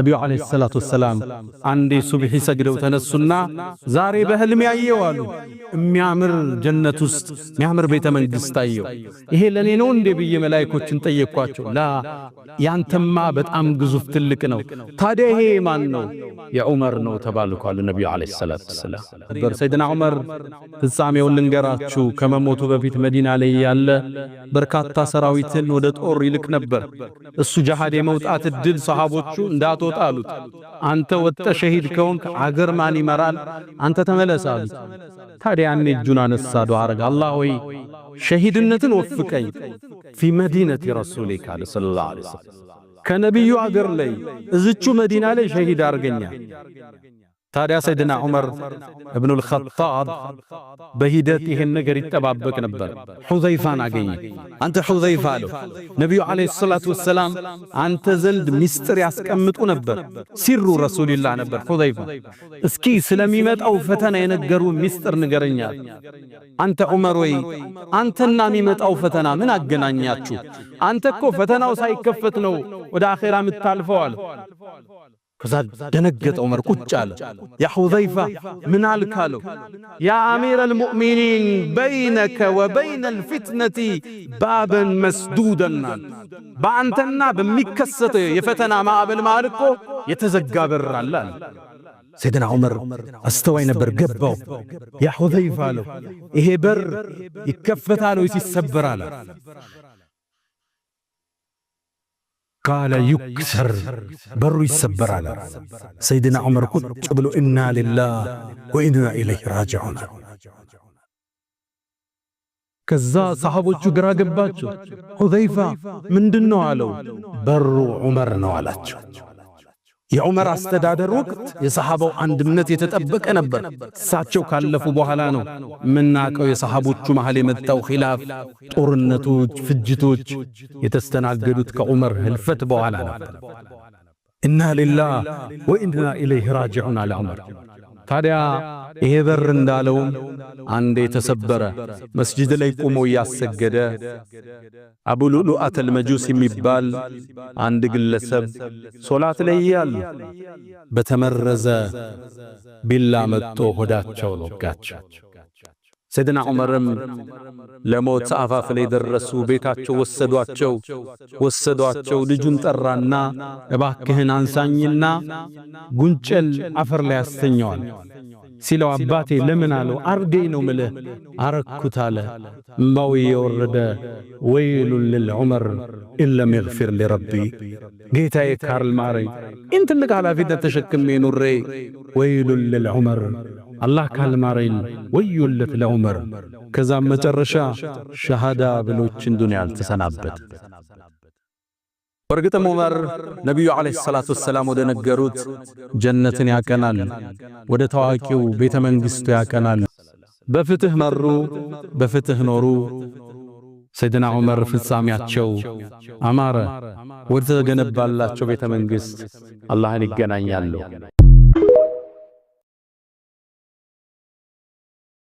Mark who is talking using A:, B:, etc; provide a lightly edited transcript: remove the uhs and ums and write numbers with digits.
A: ነብዩ አለይሂ ሰላቱ ወሰላም አንዴ ሱብሂ ሰግደው ተነሱና ዛሬ በህልም ያየው አሉ። የሚያምር ጀነት ውስጥ የሚያምር ቤተ መንግስት አየው። ይሄ ለኔ ነው እንዴ ብዬ መላእክቶችን ጠየቅኳቸው። ላ ያንተማ በጣም ግዙፍ ትልቅ ነው። ታዲያ ይሄ ማን ነው? የዑመር ነው ተባልኩ አሉ ነብዩ አለይሂ ሰላቱ ወሰላም። ሰይድና ዑመር ፍጻሜውን ልንገራችሁ። ከመሞቱ በፊት መዲና ላይ ያለ በርካታ ሰራዊትን ወደ ጦር ይልክ ነበር። እሱ ጂሃድ የመውጣት እድል ሰሃቦቹ እንዳትወጣ አሉት። አንተ ወጣ ሸሂድ ከሆንክ አገር ማን ይመራል? አንተ ተመለስ አሉት። ታዲያ ያኔ እጁን አነሳ ዱዓ አረገ። አላህ ሆይ ሸሂድነትን ወፍቀኝ ፊ መዲነቲ ረሱሊካ ሰለላሁ ዐለይሂ ወሰለም፣ ከነብዩ አገር ላይ እዝቹ መዲና ላይ ሸሂድ አርገኛ። ታዲያ ሰይድና ዑመር ኢብኑል ኸጣብ በሂደት ይሄን ነገር ይጠባበቅ ነበር። ሁዘይፋን አገኘ። አንተ ሁዘይፋ አለው ነብዩ አለይሂ ሰላቱ ወሰላም አንተ ዘንድ ሚስጥር ያስቀምጡ ነበር። ሲሩ ረሱልላህ ነበር ሁዘይፋ። እስኪ ስለሚመጣው ፈተና የነገሩ ሚስጥር ንገረኛ። አንተ ዑመር ወይ አንተና የሚመጣው ፈተና ምን አገናኛችሁ? አንተ እኮ ፈተናው ሳይከፈት ነው ወደ አኺራ የምታልፈው አለ። ከዛ ደነገጠ ዑመር ቁጭ አለ። ያ ሁዘይፋ ምን አልካለው? ያ አሚረል ሙእሚኒን በይነከ ወበይነል ፊትነቲ ባበን መስዱደን፣ በአንተና በሚከሰተው የፈተና ማዕበል መሃል እኮ የተዘጋ በር አለ። ሰይድና ዑመር አስተዋይ ነበር፣ ገባው። ያ ሁዘይፋ አለው ይሄ በር ይከፈታል ወይስ ይሰበራል? ቃለ ዩክሰር፣ በሩ ይሰበራል። ሰይድና ዑመር ቁጭ ብሎ ኢና ሊላህ ወኢና ኢለይሂ ራጂዑን። ከዛ ሰሃቦቹ ግራ ገባቸው። ሁዘይፋ ምንድነው አለው። በሩ ዑመር ነው አላቸው። የዑመር አስተዳደር ወቅት የሰሃባው አንድነት የተጠበቀ ነበር። እሳቸው ካለፉ በኋላ ነው ምናቀው የሰሃቦቹ መሃል የመጣው ኺላፍ፣ ጦርነቶች፣ ፍጅቶች የተስተናገዱት ከዑመር ህልፈት በኋላ ነበር። ኢና ሊላህ ወኢና ኢለይሂ ራጂዑን አለ ዑመር። ታዲያ ይሄ በር እንዳለው አንዴ ተሰበረ። መስጂድ ላይ ቆሞ ያሰገደ አቡ ሉሉአት አልመጁስ የሚባል አንድ ግለሰብ ሶላት ላይ ያሉ በተመረዘ ቢላ መጥቶ ሆዳቸው ወጋቸው። ሰይድና ዑመርም ለሞት አፋፍ ላይ ደረሱ። ቤታቸው ወሰዷቸው። ልጁን ጠራና እባክህን አንሳኝና ጉንጨል አፈር ላይ ያስተኛዋል ሲለው አባቴ ለምን አለው። አርገኝ ነው ምልህ አረኩት አለ። እምባው የወረደ ወይሉን ለዑመር ኢለም ይግፊር ለረቢ፣ ጌታዬ ካርል ማረኝ ኢን ትልቅ ኃላፊነት ተሸክሜ ኑሬ ወይሉን ለዑመር፣ አላህ ካልማረኝ ወዮለት ለዑመር። ከዛም መጨረሻ ሸሃዳ ብሎችን ዱንያ አልተሰናበት። በርግጥም ዑመር ነብዩ አለይሂ ሰላቱ ወሰላም ወደ ነገሩት ጀነትን ያቀናል፣ ወደ ታዋቂው ቤተ መንግስቱ ያቀናል። በፍትህ መሩ፣ በፍትህ ኖሩ። ሰይድና ዑመር ፍጻሜያቸው አማረ። ወደ ተገነባላቸው ቤተ መንግስት አላህን ይገናኛሉ።